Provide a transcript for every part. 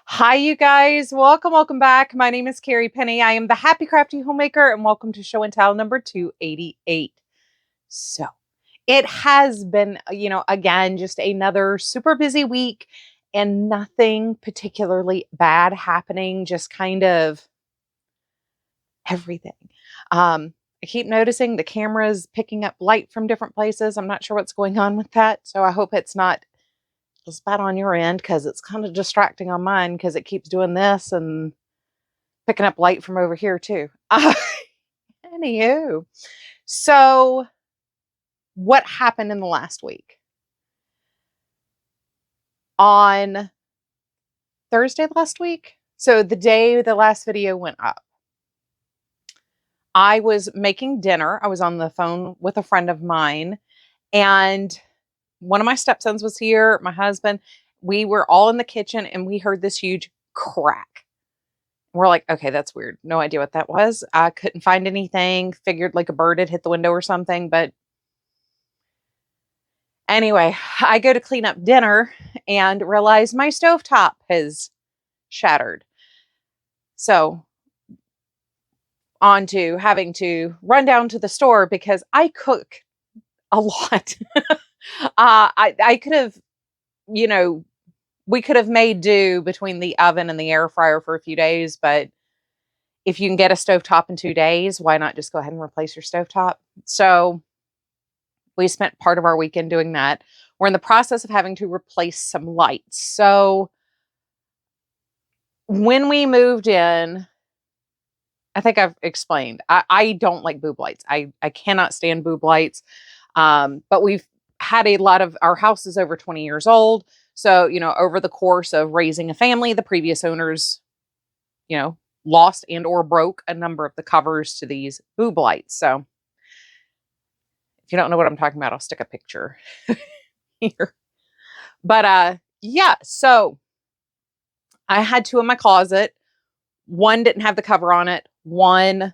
Hi, you guys. Welcome back. My name is Carrie Penny. I am the Happy Crafty Homemaker, and welcome to show and tell number 288. So, it has been, again, just another super busy week and nothing particularly bad happening, just kind of everything. I keep noticing the camera's picking up light from different places. I'm not sure what's going on with that, so I hope it's not as bad on your end because it's kind of distracting on mine because it keeps doing this and picking up light from over here too. Anywho, so what happened in the last week? On Thursday last week, so the day the last video went up, I was making dinner. I was on the phone with a friend of mine, and one of my stepsons was here, my husband. We were all in the kitchen, and we heard this huge crack. We're like, okay, that's weird. No idea what that was. I couldn't find anything. Figured like a bird had hit the window or something. But anyway, I go to clean up dinner and realize my stovetop has shattered. So on to having to run down to the store because I cook a lot. I could have, we could have made do between the oven and the air fryer for a few days, but if you can get a stovetop in 2 days, why not just go ahead and replace your stovetop? So we spent part of our weekend doing that. We're in the process of having to replace some lights. So when we moved in, I think I've explained, I don't like boob lights. I cannot stand boob lights. But we've had a lot of, our house is over 20 years old. So, over the course of raising a family, the previous owners, lost and or broke a number of the covers to these boob lights. So if you don't know what I'm talking about, I'll stick a picture here. But yeah, so I had two in my closet. One didn't have the cover on it. One,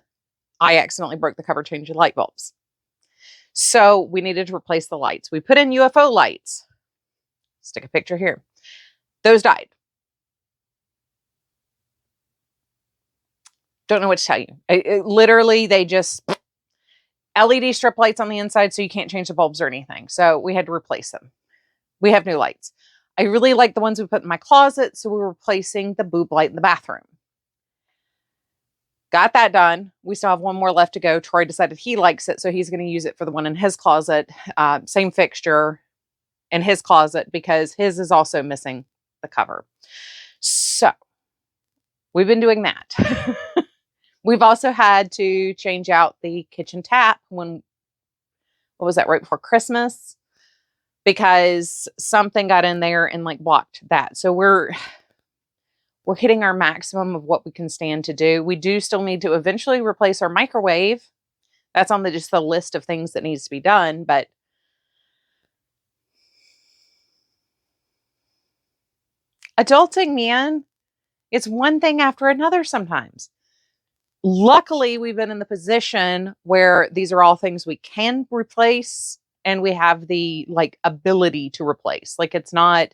I accidentally broke the cover changing light bulbs. So we needed to replace the lights. We put in UFO lights. Stick a picture here. Those died. Don't know what to tell you. Literally, they just LED strip lights on the inside, so you can't change the bulbs or anything. So we had to replace them. We have new lights. I really like the ones we put in my closet, so we're replacing the boob light in the bathroom. Got that done. We still have one more left to go. Troy decided he likes it, so he's going to use it for the one in his closet. Same fixture in his closet because his is also missing the cover. So we've been doing that. We've also had to change out the kitchen tap what was that, right before Christmas? Because something got in there and like blocked that. So we're hitting our maximum of what we can stand to do. We do still need to eventually replace our microwave. That's on just the list of things that needs to be done, but adulting, man, it's one thing after another sometimes. Luckily, we've been in the position where these are all things we can replace and we have the ability to replace. Like it's not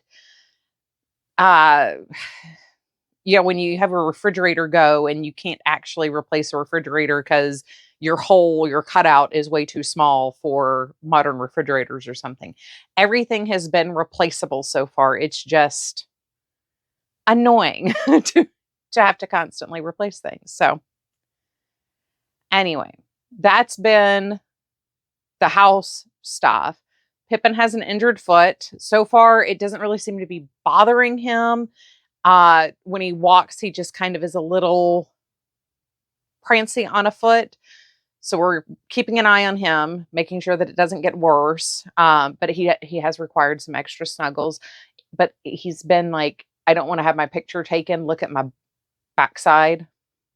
when you have a refrigerator go and you can't actually replace a refrigerator because your cutout is way too small for modern refrigerators or something. Everything has been replaceable so far. It's just annoying to have to constantly replace things. So anyway, that's been the house stuff. Pippin has an injured foot. So far, it doesn't really seem to be bothering him. When he walks, he just kind of is a little prancy on a foot. So we're keeping an eye on him, making sure that it doesn't get worse. But he has required some extra snuggles. But he's been like, I don't want to have my picture taken. Look at my backside.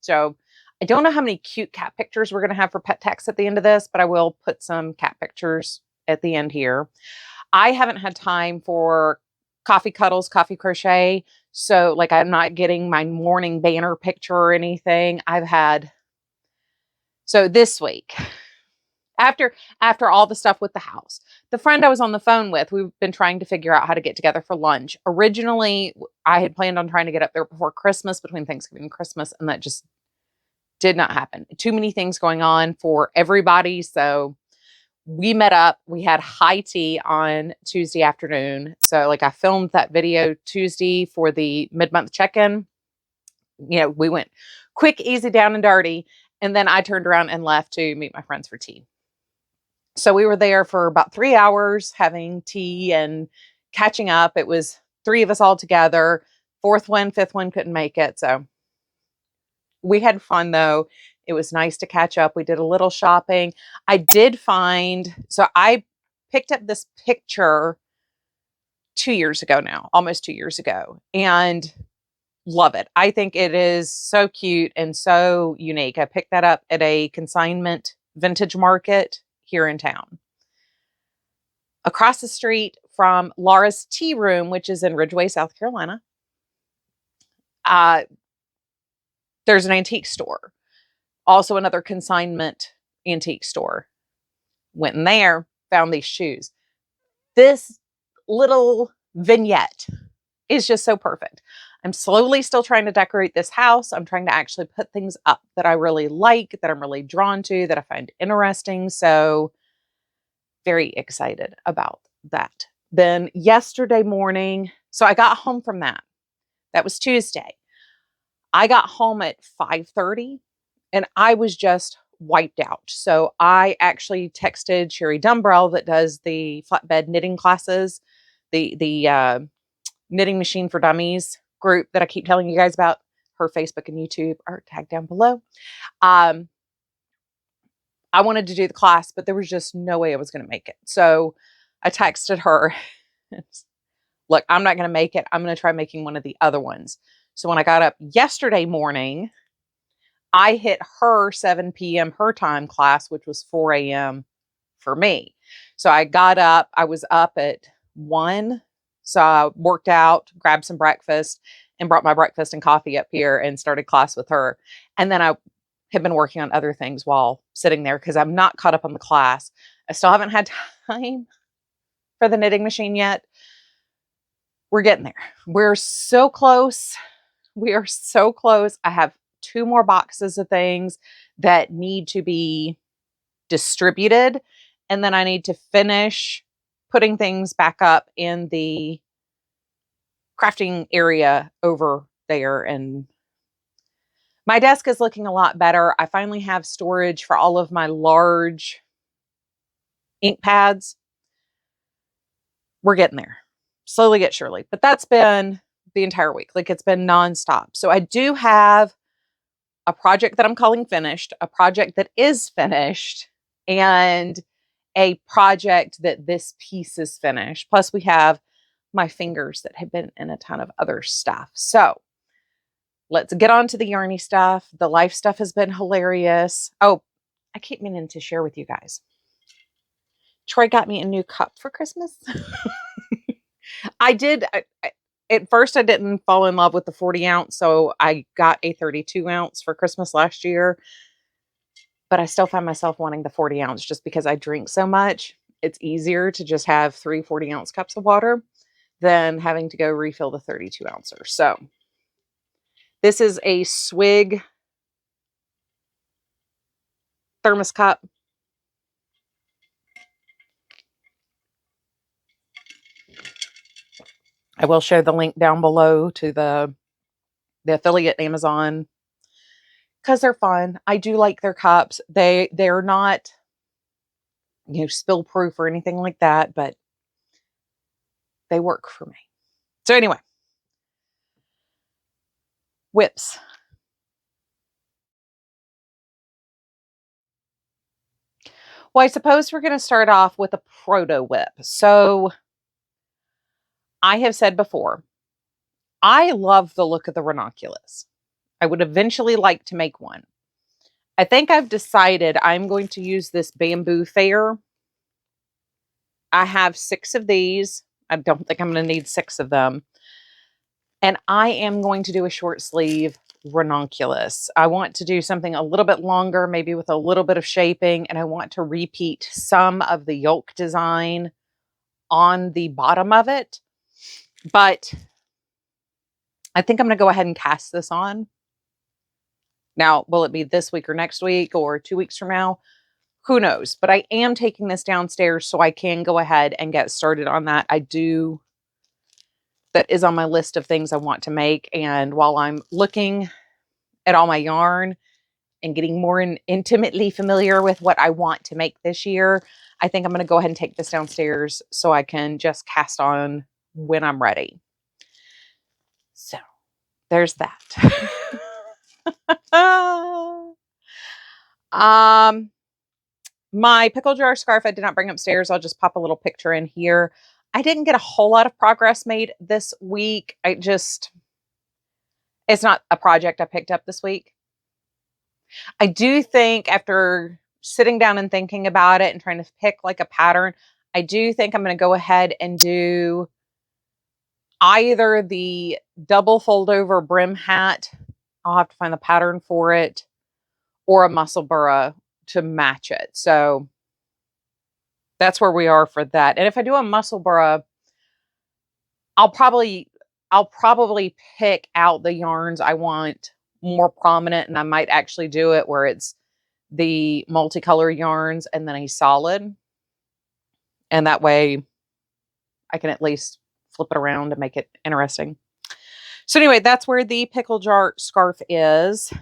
So I don't know how many cute cat pictures we're going to have for pet text at the end of this, but I will put some cat pictures at the end here. I haven't had time for coffee cuddles, coffee crochet. So I'm not getting my morning banner picture or anything. So this week, After all the stuff with the house. The friend I was on the phone with, we've been trying to figure out how to get together for lunch. Originally, I had planned on trying to get up there before Christmas, between Thanksgiving and Christmas, and that just did not happen. Too many things going on for everybody. So we met up. We had high tea on Tuesday afternoon. So like I filmed that video Tuesday for the mid-month check-in. You know, we went quick, easy, down and dirty. And then I turned around and left to meet my friends for tea. So we were there for about 3 hours having tea and catching up. It was 3 of us all together. Fourth one, fifth one couldn't make it. So we had fun though. It was nice to catch up. We did a little shopping. I did find, so I picked up this picture 2 years ago now, almost 2 years ago, and love it. I think it is so cute and so unique. I picked that up at a consignment vintage market here in town. Across the street from Laura's Tea Room, which is in Ridgeway, South Carolina, there's an antique store. Also another consignment antique store. Went in there, found these shoes. This little vignette is just so perfect. I'm slowly still trying to decorate this house. I'm trying to actually put things up that I really like, that I'm really drawn to, that I find interesting. So very excited about that. Then yesterday morning, so I got home from that. That was Tuesday. I got home at 5:30 and I was just wiped out. So I actually texted Sherry Dumbrell that does the flatbed knitting classes, the Knitting Machine for Dummies group that I keep telling you guys about. Her Facebook and YouTube are tagged down below. I wanted to do the class, but there was just no way I was going to make it. So I texted her, look, I'm not going to make it. I'm going to try making one of the other ones. So when I got up yesterday morning, I hit her 7 p.m. her time class, which was 4 a.m. for me. So I got up, I was up at 1. So I worked out, grabbed some breakfast and brought my breakfast and coffee up here and started class with her. And then I have been working on other things while sitting there because I'm not caught up on the class. I still haven't had time for the knitting machine yet. We're getting there. We're so close. We are so close. I have 2 more boxes of things that need to be distributed. And then I need to finish putting things back up in the crafting area over there. And my desk is looking a lot better. I finally have storage for all of my large ink pads. We're getting there. Slowly yet surely. But that's been the entire week. Like it's been nonstop. So I do have a project that I'm calling finished, a project that is finished, and a project that this piece is finished. Plus we have my fingers that have been in a ton of other stuff. So let's get on to the yarny stuff. The life stuff has been hilarious. Oh, I keep meaning to share with you guys. Troy got me a new cup for Christmas. At first I didn't fall in love with the 40 ounce. So I got a 32 ounce for Christmas last year, but I still find myself wanting the 40 ounce just because I drink so much. It's easier to just have 3 40-ounce cups of water than having to go refill the 32 ouncer. So this is a Swig thermos cup. I will show the link down below to the affiliate Amazon because they're fun. I do like their cups. They're not, spill proof or anything like that, but they work for me. So anyway, WIPs. Well, I suppose we're going to start off with a proto WIP. So I have said before, I love the look of the ranunculus. I would eventually like to make one. I think I've decided I'm going to use this bamboo fair. I have 6 of these. I don't think I'm going to need 6 of them. And I am going to do a short sleeve ranunculus. I want to do something a little bit longer, maybe with a little bit of shaping, and I want to repeat some of the yoke design on the bottom of it. But I think I'm going to go ahead and cast this on. Now, will it be this week or next week or 2 weeks from now? Who knows? But I am taking this downstairs so I can go ahead and get started on that. That is on my list of things I want to make. And while I'm looking at all my yarn and getting more intimately familiar with what I want to make this year, I think I'm going to go ahead and take this downstairs so I can just cast on when I'm ready. So there's that. My pickle jar scarf I did not bring upstairs. I'll just pop a little picture in here. I didn't get a whole lot of progress made this week. It's not a project I picked up this week. I do think after sitting down and thinking about it and trying to pick like a pattern, I do think I'm going to go ahead and do either the double fold over brim hat. I'll have to find the pattern for it, or a muscle burra to match it. So that's where we are for that. And if I do a muscle burra, I'll probably pick out the yarns I want more prominent, and I might actually do it where it's the multicolor yarns and then a solid. And that way I can at least flip it around and make it interesting. So anyway, that's where the pickle jar scarf is.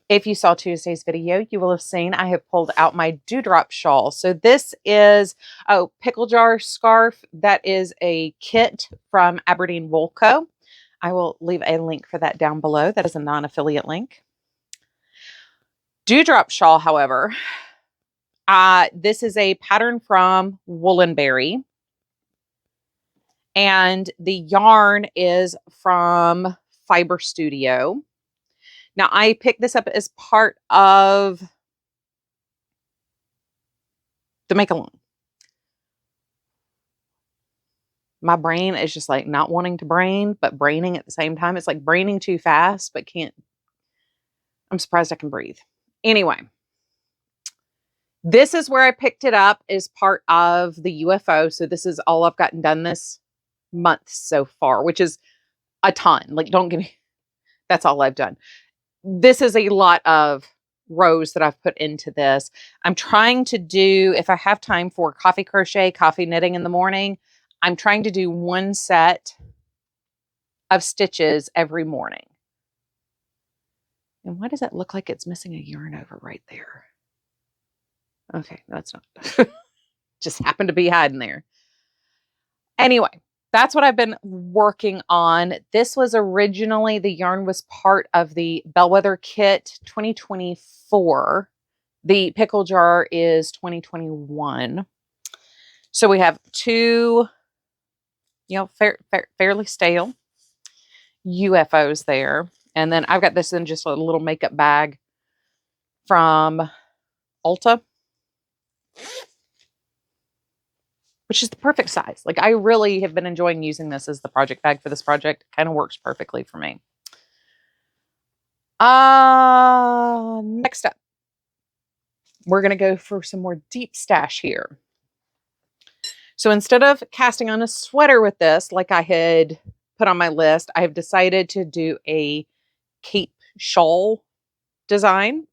If you saw Tuesday's video, you will have seen I have pulled out my dewdrop shawl. So this is a pickle jar scarf. That is a kit from Aberdeen Wool Co. I will leave a link for that down below. That is a non-affiliate link. Dewdrop shawl, however, this is a pattern from Woolenberry. And the yarn is from Fiber Studio. Now, I picked this up as part of the make-along. My brain is just like not wanting to brain, but braining at the same time. It's like braining too fast, but can't. I'm surprised I can breathe. Anyway, this is where I picked it up as part of the UFO. So this is all I've gotten done this month so far, which is a ton. Like, don't get me. That's all I've done. This is a lot of rows that I've put into this. I'm trying to do, if I have time for coffee crochet, coffee knitting in the morning, I'm trying to do one set of stitches every morning. And why does it look like it's missing a yarn over right there? Okay, that's not. Just happened to be hiding there. Anyway, that's what I've been working on. This was originally, the yarn was part of the Bellwether Kit 2024. The pickle jar is 2021. So we have two, fairly stale UFOs there. And then I've got this in just a little makeup bag from Ulta, which is the perfect size. Like, I really have been enjoying using this as the project bag for this project. It kind of works perfectly for me. Next up, we're going to go for some more deep stash here. So instead of casting on a sweater with this, like I had put on my list, I have decided to do a cape shawl design.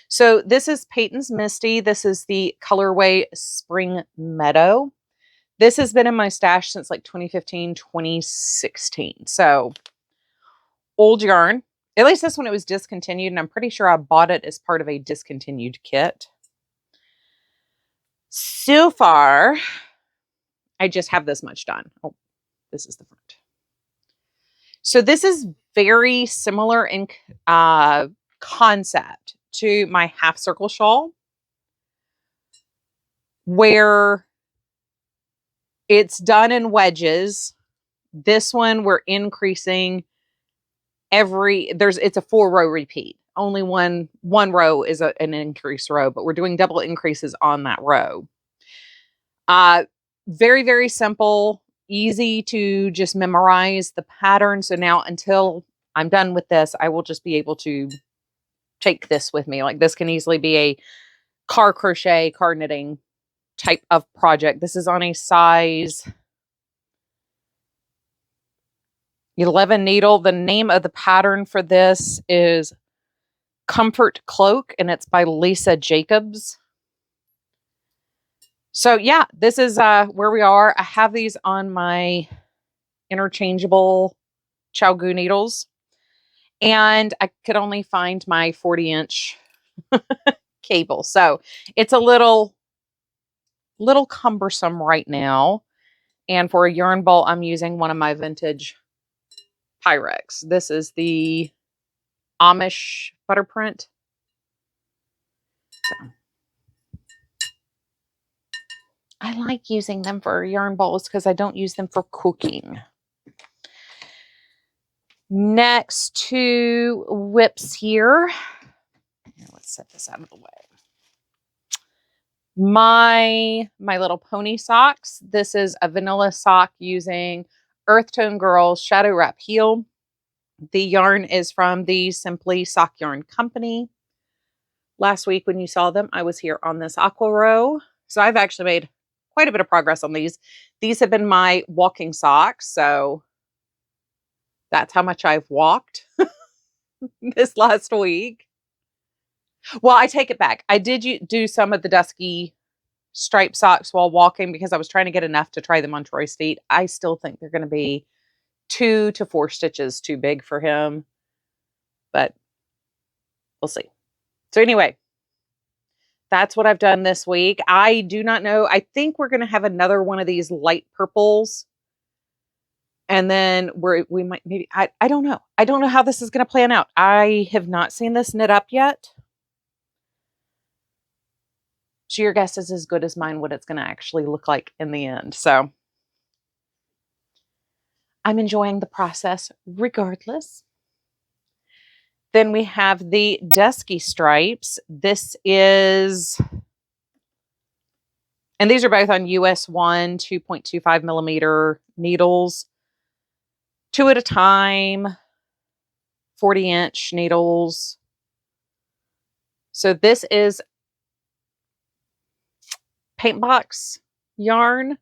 So this is Peyton's Misty. This is the colorway Spring Meadow. This has been in my stash since like 2015, 2016. So old yarn. At least this one, it was discontinued, and I'm pretty sure I bought it as part of a discontinued kit. So far, I just have this much done. Oh, this is the front. So this is very similar in concept to my half circle shawl, where it's done in wedges. This one we're increasing it's a 4-row repeat. Only one row is an increase row, but we're doing double increases on that row. Very, very simple, easy to just memorize the pattern. So now until I'm done with this, I will just be able to take this with me. Like this can easily be a car crochet, car knitting type of project. This is on a size 11 needle. The name of the pattern for this is Comfort Cloak, and it's by Lisa Jacobs. So yeah, this is where we are. I have these on my interchangeable Chowgu needles, and I could only find my 40-inch cable. So it's a little cumbersome right now. And for a yarn ball, I'm using one of my vintage Pyrex. This is the Amish butter print. So I like using them for yarn balls because I don't use them for cooking. Next to WIPs here. Let's set this out of the way. My Little Pony socks. This is a vanilla sock using Earth Tone Girls Shadow Wrap Heel. The yarn is from the Simply Sock Yarn Company. Last week when you saw them, I was here on this aqua row. So I've actually made quite a bit of progress on these. These have been my walking socks. So that's how much I've walked this last week. Well, I take it back. I did do some of the dusky striped socks while walking because I was trying to get enough to try them on Troy's feet. I still think they're going to be 2 to 4 stitches too big for him, but we'll see. So anyway, that's what I've done this week. I do not know. I think we're going to have another one of these light purples. And then we might maybe, I don't know. I don't know how this is going to plan out. I have not seen this knit up yet. So your guess is as good as mine what it's going to actually look like in the end. So I'm enjoying the process regardless. Then we have the dusky stripes. This is, and these are both on US 1 2.25 millimeter needles, 2 at a time, 40-inch needles. So this is paint box yarn,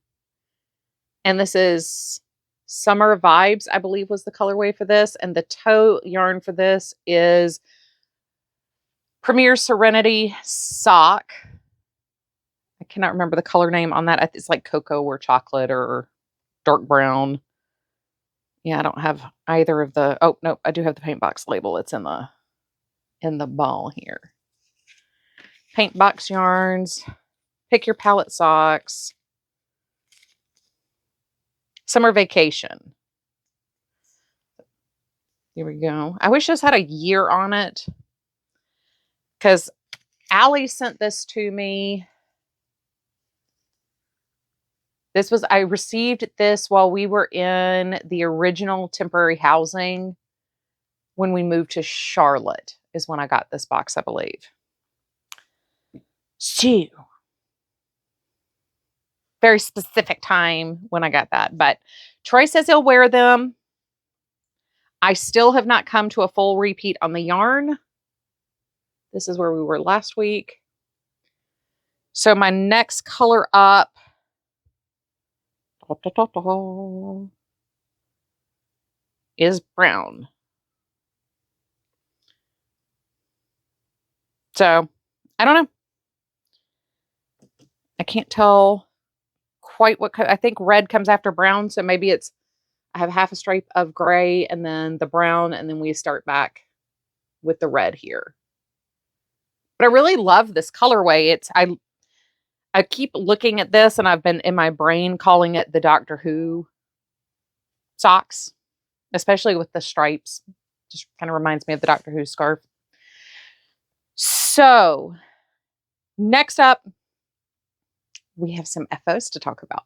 and this is Summer Vibes, I believe was the colorway for this, and the toe yarn for this is Premier Serenity Sock. I cannot remember the color name on that. It's like cocoa or chocolate or dark brown. Yeah, I don't have either of the, oh no, I do have the paint box label. It's in the ball here. Paint box yarns. Pick your palette socks. Summer Vacation. Here we go. I wish this had a year on it because Allie sent this to me. I received this while we were in the original temporary housing when we moved to Charlotte is when I got this box, I believe. So very specific time when I got that, but Troy says he'll wear them. I still have not come to a full repeat on the yarn. This is where we were last week. So my next color up is brown. So I don't know. I can't tell quite what, I think red comes after brown. So maybe I have half a stripe of gray and then the brown, and then we start back with the red here. But I really love this colorway. I keep looking at this and I've been in my brain calling it the Doctor Who socks, especially with the stripes. Just kind of reminds me of the Doctor Who scarf. So next up, we have some FOs to talk about.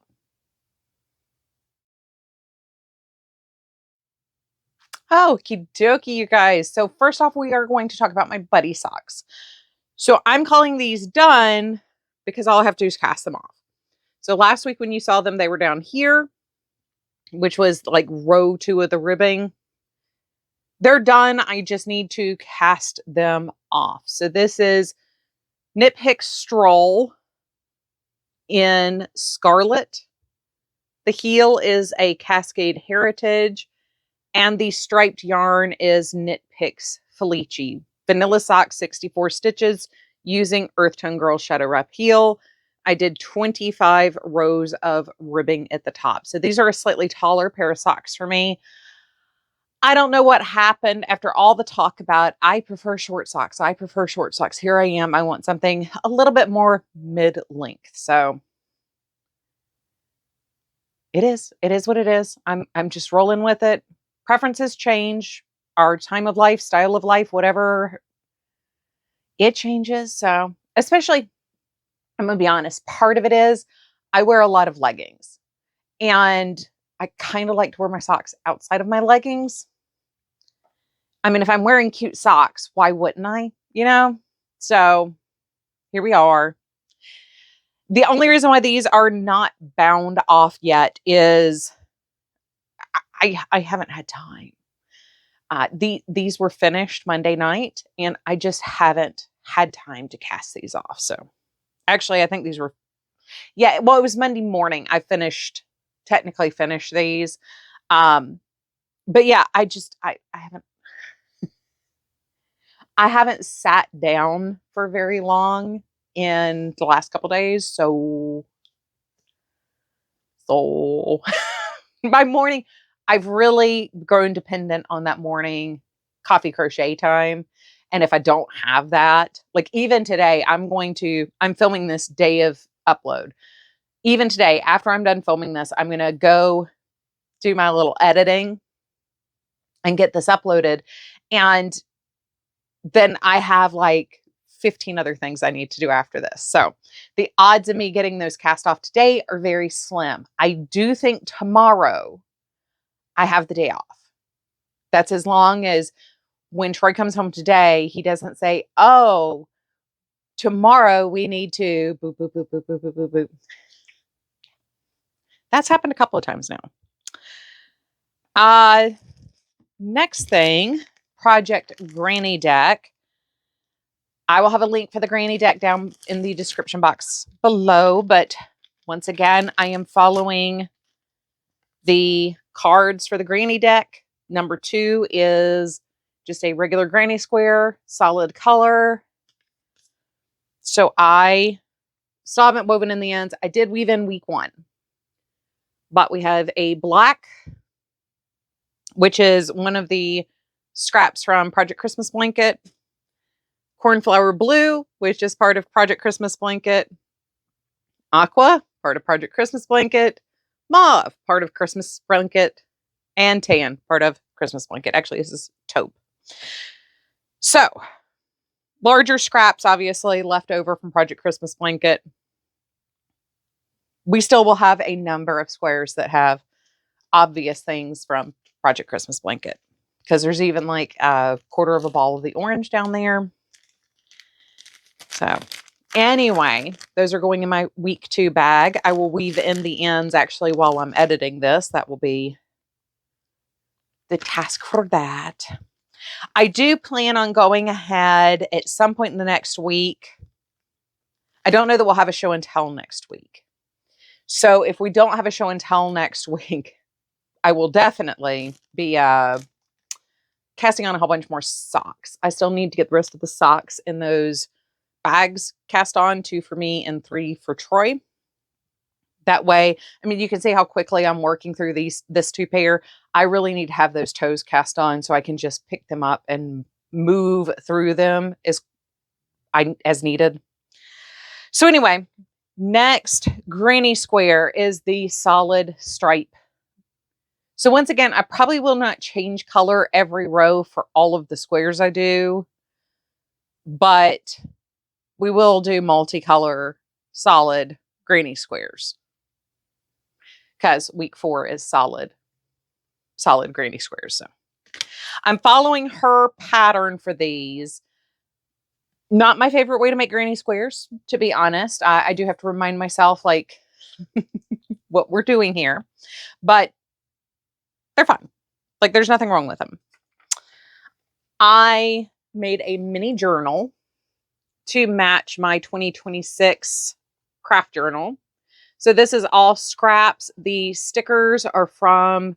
Okie dokie, you guys. So first off, we are going to talk about my buddy socks. So I'm calling these done because all I have to do is cast them off. So last week when you saw them, they were down here, which was like row 2 of the ribbing. they're done. I just need to cast them off. So this is Nitpick Stroll in Scarlet. The heel is a Cascade Heritage, and the striped yarn is Knitpicks Felici. Vanilla Sock 64 stitches using Earth Tone Girl Shadow Wrap heel. I did 25 rows of ribbing at the top. So these are a slightly taller pair of socks for me. I don't know what happened after all the talk about, I prefer short socks. I prefer short socks. Here I am. I want something a little bit more mid-length. So it is what it is. I'm just rolling with it. Preferences change. Our time of life, style of life, whatever, it changes. So especially, I'm going to be honest, part of it is I wear a lot of leggings, and I kind of like to wear my socks outside of my leggings. I mean, if I'm wearing cute socks, why wouldn't I? You know? So here we are. The only reason why these are not bound off yet is I haven't had time. These were finished Monday night, and I just haven't had time to cast these off. So actually, I think these were, yeah, well, it was Monday morning. I technically finished these. But yeah, I haven't sat down for very long in the last couple days. So by morning, I've really grown dependent on that morning coffee crochet time. And if I don't have that, like even today, I'm filming this day of upload. Even today, after I'm done filming this, I'm going to go do my little editing and get this uploaded. And then I have like 15 other things I need to do after this. So the odds of me getting those cast off today are very slim. I do think tomorrow I have the day off. That's as long as when Troy comes home today, he doesn't say, oh, tomorrow we need to boop, boop, boop, boop, boop, boop, boop, boop. That's happened a couple of times now. Next thing, Project Granny Deck. I will have a link for the Granny Deck down in the description box below. But once again, I am following the cards for the Granny Deck. Number 2 is just a regular granny square, solid color. So I still haven't woven in the ends. I did weave in week 1. But we have a black, which is one of the scraps from Project Christmas Blanket. Cornflower blue, which is part of Project Christmas Blanket. Aqua, part of Project Christmas Blanket. Mauve, part of Christmas Blanket. And tan, part of Christmas Blanket. Actually, this is taupe. So, larger scraps, obviously, left over from Project Christmas Blanket. We still will have a number of squares that have obvious things from Project Christmas Blanket, because there's even like a quarter of a ball of the orange down there. So anyway, those are going in my week 2 bag. I will weave in the ends actually while I'm editing this. That will be the task for that. I do plan on going ahead at some point in the next week. I don't know that we'll have a show and tell next week. So if we don't have a show and tell next week, I will definitely be casting on a whole bunch more socks. I still need to get the rest of the socks in those bags cast on, 2 for me and 3 for Troy. That way, I mean, you can see how quickly I'm working through this 2 pair. I really need to have those toes cast on so I can just pick them up and move through them as needed. So anyway, next granny square is the solid stripe. So once again, I probably will not change color every row for all of the squares I do, but we will do multicolor solid granny squares, because week 4 is solid granny squares. So I'm following her pattern for these. Not my favorite way to make granny squares, to be honest. I do have to remind myself like what we're doing here, but they're fine. Like there's nothing wrong with them. I made a mini journal to match my 2026 craft journal. So this is all scraps. The stickers are from,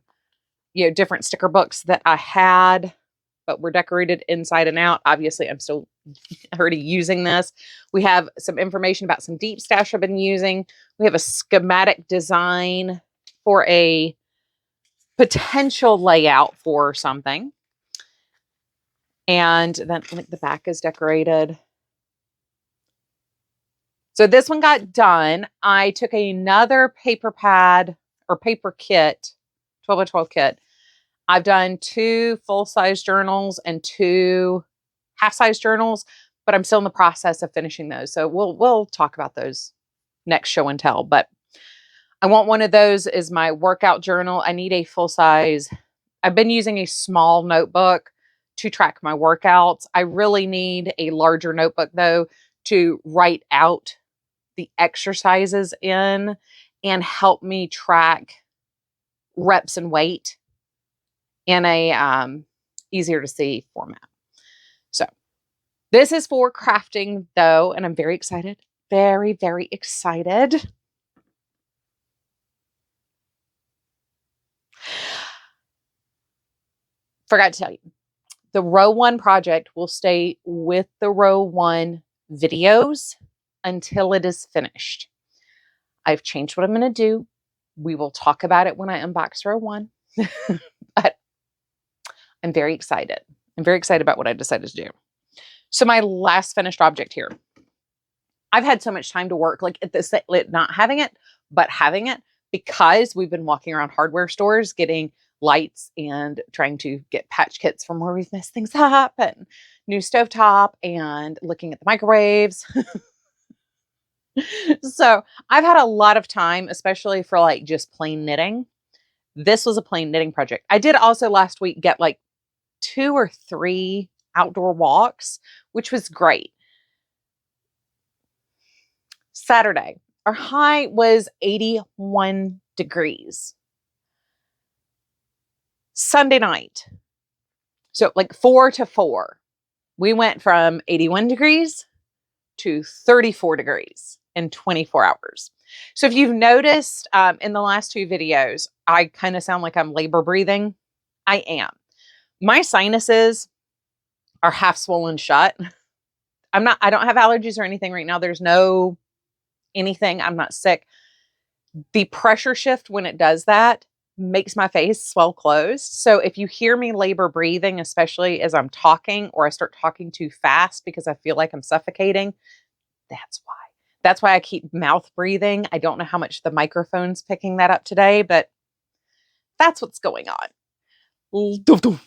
different sticker books that I had, but were decorated inside and out. Obviously, I'm still already using this. We have some information about some deep stash I've been using. We have a schematic design for a potential layout for something. And then the back is decorated. So this one got done. I took another paper pad or paper kit, 12 by 12 kit. I've done 2 full-size journals and 2 half-size journals, but I'm still in the process of finishing those. So we'll talk about those next show and tell. But I want one of those as my workout journal. I need a full-size. I've been using a small notebook to track my workouts. I really need a larger notebook though to write out the exercises in and help me track reps and weight in a easier to see format. So this is for crafting though, and I'm very excited. Very, very excited. Forgot to tell you, the row 1 project will stay with the row 1 videos until it is finished. I've changed what I'm going to do. We will talk about it when I unbox row 1. But I'm very excited. I'm very excited about what I decided to do. So my last finished object here. I've had so much time to work, like at this, not having it, but having it, because we've been walking around hardware stores getting lights and trying to get patch kits from where we've messed things up, and new stovetop, and looking at the microwaves. So I've had a lot of time, especially for like just plain knitting. This was a plain knitting project. I did also last week get like 2 or 3 outdoor walks, which was great. Saturday, our high was 81 degrees. Sunday night, so like 4 to 4, we went from 81 degrees to 34 degrees in 24 hours. So if you've noticed in the last 2 videos, I kind of sound like I'm labor breathing. I am. My sinuses are half swollen shut. I don't have allergies or anything right now. There's no anything. I'm not sick. The pressure shift when it does that makes my face swell closed. So if you hear me labor breathing, especially as I'm talking, or I start talking too fast because I feel like I'm suffocating, that's why. That's why I keep mouth breathing. I don't know how much the microphone's picking that up today, but that's what's going on.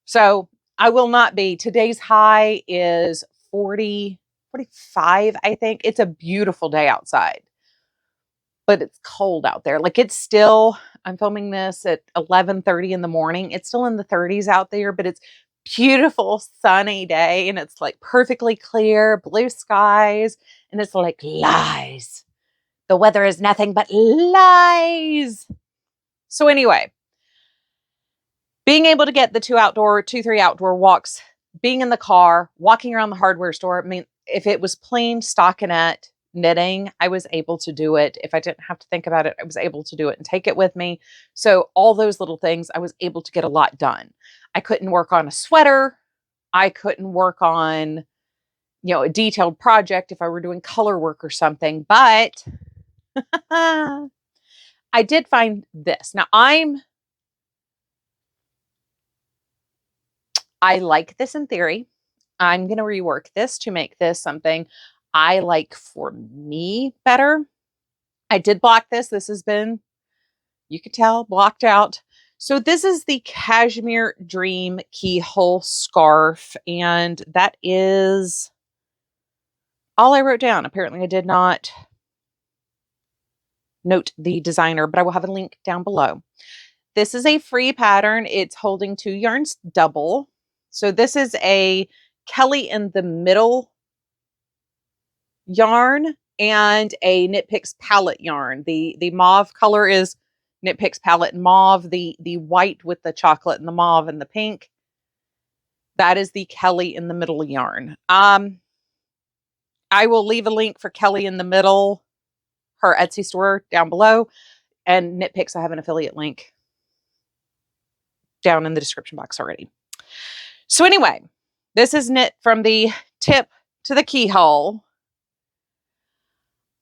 So I will not be. Today's high is 40, 45, I think. It's a beautiful day outside, but it's cold out there. Like it's still, I'm filming this at 11:30 in the morning. It's still in the 30s out there, but it's beautiful sunny day, and it's like perfectly clear, blue skies, and it's like lies. The weather is nothing but lies. So anyway, being able to get the 3 outdoor walks, being in the car, walking around the hardware store. I mean, if it was plain stockinette knitting, I was able to do it. If I didn't have to think about it, I was able to do it and take it with me. So all those little things, I was able to get a lot done. I couldn't work on a sweater. I couldn't work on, a detailed project if I were doing color work or something, but I did find this. Now I like this in theory. I'm going to rework this to make this something I like for me better. I did block this. This has been, you could tell, blocked out. So this is the Cashmere Dream Keyhole Scarf, and that is all I wrote down. Apparently I did not note the designer, but I will have a link down below. This is a free pattern. It's holding 2 yarns double. So this is a Kelly in the Middle yarn and a Knit Picks palette yarn. The mauve color is Knit Picks palette mauve. The white with the chocolate and the mauve and the pink That is the Kelly in the Middle yarn. I will leave a link for Kelly in the Middle, her Etsy store, down below, and Knit Picks, I have an affiliate link down in the description box already. So anyway, this is knit from the tip to the keyhole.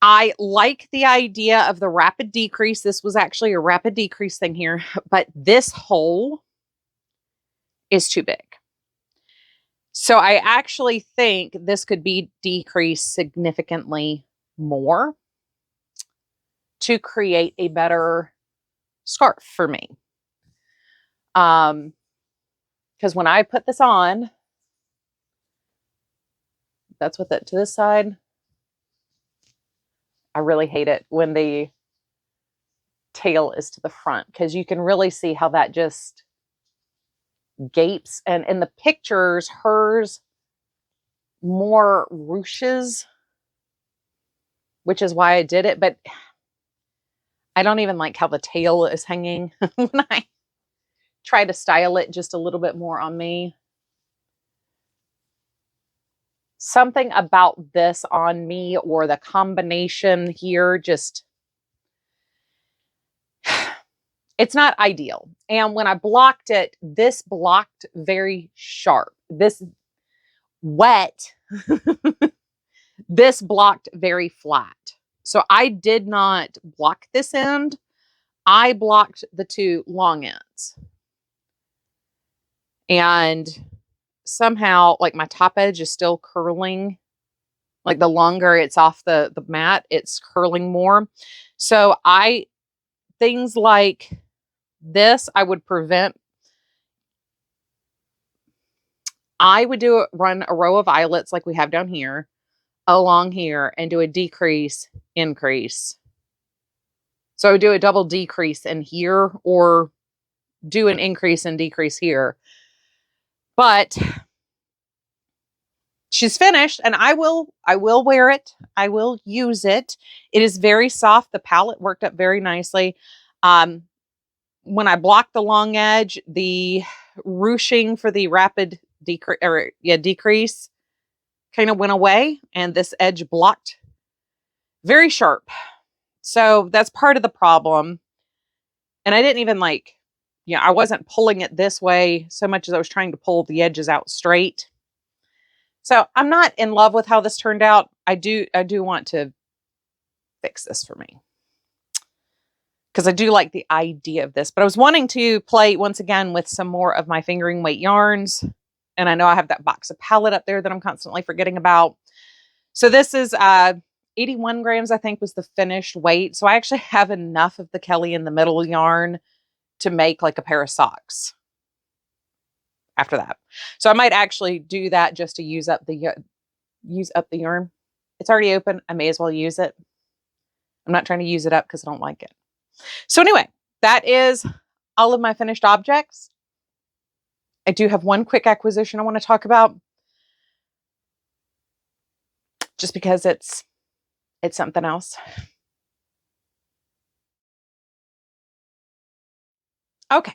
I like the idea of the rapid decrease. This was actually a rapid decrease thing here, but this hole is too big. So I actually think this could be decreased significantly more to create a better scarf for me. Because when I put this on, that's with it to this side. I really hate it when the tail is to the front, because you can really see how that just gapes. And in the pictures, hers more ruches, which is why I did it. But I don't even like how the tail is hanging when I try to style it just a little bit more on me. Something about this on me, or the combination here, just, it's not ideal. And when I blocked it, this blocked very sharp. This wet, this blocked very flat. So I did not block this end. I blocked the two long ends. And somehow, like, my top edge is still curling. Like, the longer it's off the mat, it's curling more. So things like this, I would prevent. I would run a row of eyelets like we have down here, along here, and do a decrease, increase. So I would do a double decrease in here, or do an increase and decrease here. But she's finished, and I will wear it. I will use it. It is very soft. The palette worked up very nicely. When I blocked the long edge, the ruching for the rapid decrease kind of went away, and this edge blocked very sharp. So that's part of the problem. And I didn't even I wasn't pulling it this way so much as I was trying to pull the edges out straight. So I'm not in love with how this turned out. I do want to fix this for me, because I do like the idea of this. But I was wanting to play once again with some more of my fingering weight yarns. And I know I have that box of palette up there that I'm constantly forgetting about. So this is 81 grams, I think, was the finished weight. So I actually have enough of the Kelly in the Middle yarn to make like a pair of socks after that. So I might actually do that just to use up the yarn. It's already open. I may as well use it. I'm not trying to use it up because I don't like it. So anyway, that is all of my finished objects. I do have one quick acquisition I want to talk about, just because it's something else. Okay.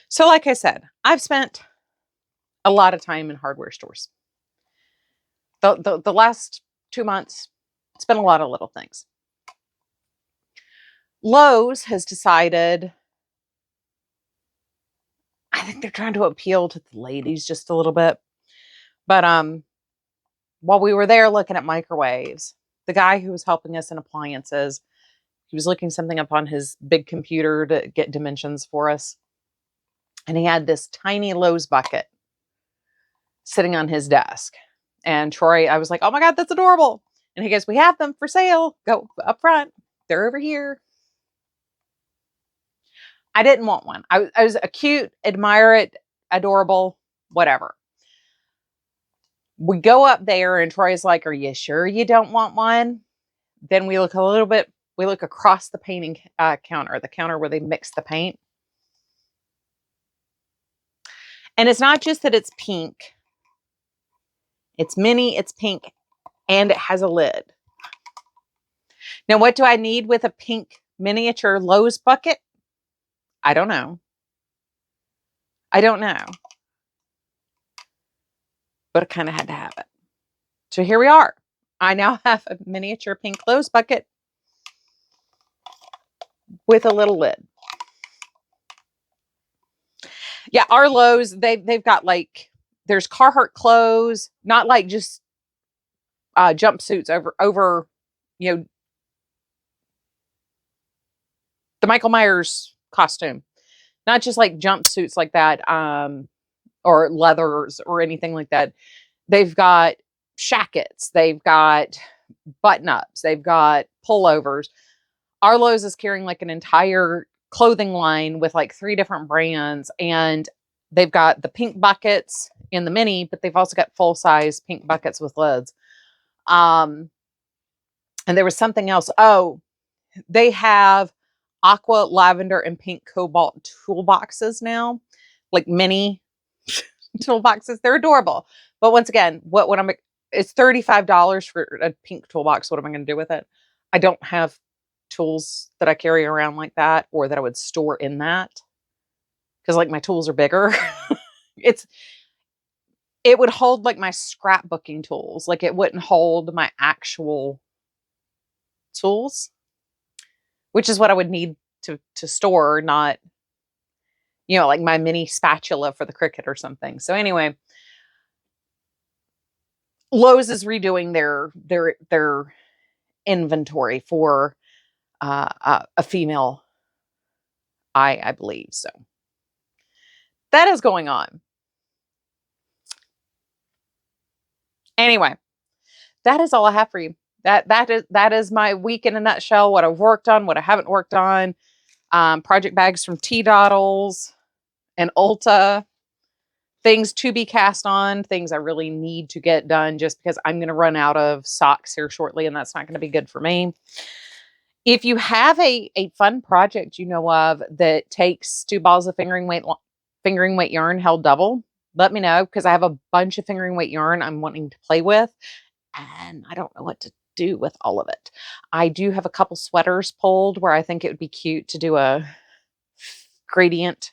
So like I said, I've spent a lot of time in hardware stores. The last 2 months, it's been a lot of little things. Lowe's has decided, I think they're trying to appeal to the ladies just a little bit. But while we were there looking at microwaves, the guy who was helping us in appliances, he was looking something up on his big computer to get dimensions for us. And he had this tiny Lowe's bucket sitting on his desk. And Troy, I was like, oh my God, that's adorable. And he goes, we have them for sale. Go up front. They're over here. I didn't want one. I was a cute, admire it, adorable, whatever. We go up there and Troy's like, are you sure you don't want one? Then we look we look across the painting counter, the counter where they mix the paint. And it's not just that it's pink. It's mini, it's pink, and it has a lid. Now, what do I need with a pink miniature Lowe's bucket? I don't know. I don't know. but I kind of had to have it. So here we are. I now have a miniature pink clothes bucket with a little lid. Yeah, our Lowe's, they've got like, there's Carhartt clothes, not like just jumpsuits over, you know, the Michael Myers costume, not just like jumpsuits like that, or leathers or anything like that. They've got shackets, they've got button ups, they've got pullovers. Arlo's is carrying like an entire clothing line with like 3 different brands, and they've got the pink buckets in the mini, but they've also got full size pink buckets with lids. And there was something else. Oh, they have aqua, lavender, and pink cobalt toolboxes now, like mini toolboxes. They're adorable. But once again, it's $35 for a pink toolbox. What am I going to do with it? I don't have tools that I carry around like that, or that I would store in that, because like my tools are bigger. It would hold like my scrapbooking tools. Like it wouldn't hold my actual tools, which is what I would need to store, not, like my mini spatula for the Cricut or something. So anyway, Lowe's is redoing their inventory for a female I believe. So that is going on. Anyway, that is all I have for you. That is my week in a nutshell. What I've worked on, what I haven't worked on. Project bags from T-Doddles and Ulta. Things to be cast on. Things I really need to get done, just because I'm going to run out of socks here shortly, and that's not going to be good for me. If you have a fun project you know of that takes 2 balls of fingering weight yarn held double, let me know, because I have a bunch of fingering weight yarn I'm wanting to play with, and I don't know what to do with all of it. I do have a couple sweaters pulled where I think it would be cute to do a gradient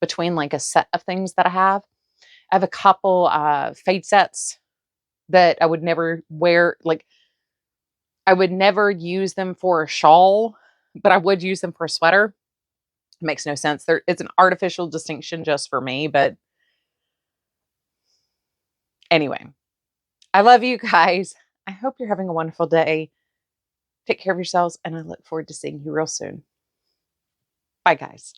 between like a set of things that I have. I have a couple fade sets that I would never wear. Like, I would never use them for a shawl, but I would use them for a sweater. It makes no sense. It's an artificial distinction just for me, but anyway, I love you guys. I hope you're having a wonderful day. Take care of yourselves, and I look forward to seeing you real soon. Bye, guys.